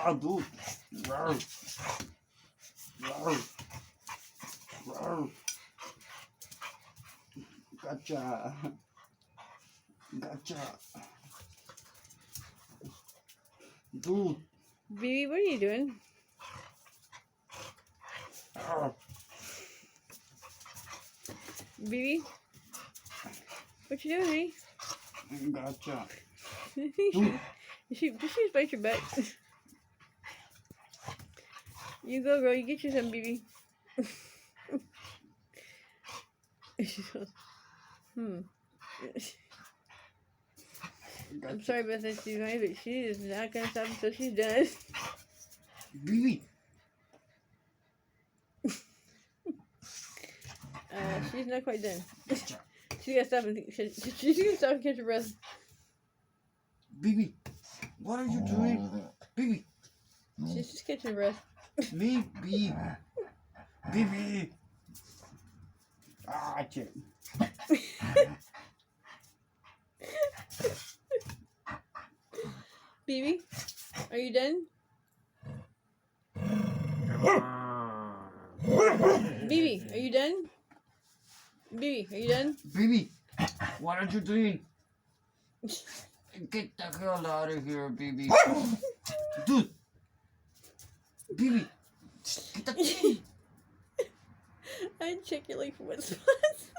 Dude. Rawr. Rawr. Rawr. Gotcha. Gotcha. Dude. Bebe, what are you doing? Bebe, what you doing, honey? Gotcha. She bite your butt. You go, girl. You get you some, Bebe. She goes, I'm sorry about that, Steve, but she is not gonna stop until she's done. Bebe. She's not quite done. She gotta stop and she's gonna stop and catch her breath. Bebe, what are you doing? Bebe. She's just catching her breath. Bebe. Bebe. Ah, shit. Bebe, are you done? Bebe, are you done? Bebe, are you done? Bebe, what are you doing? Get the hell out of here, Bebe. Dude. Bebe. Get the I'd check your leg for wet spots.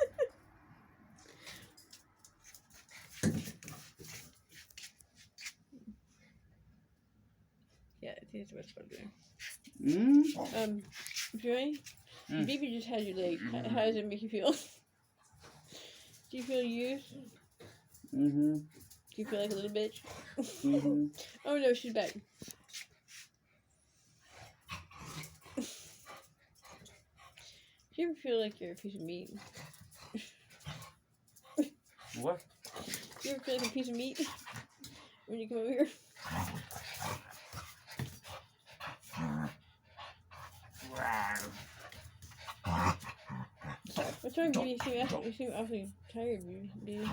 Yeah, I think it's a wet spot there. Joey, Bebe just had your leg. How does it make you feel? Do you feel used? Do you feel like a little bitch? Oh no, she's back. Do you ever feel like you're a piece of meat? What? Do you ever feel like a piece of meat when you come over here? What's wrong, Bebe? You seem awfully tired, Bebe.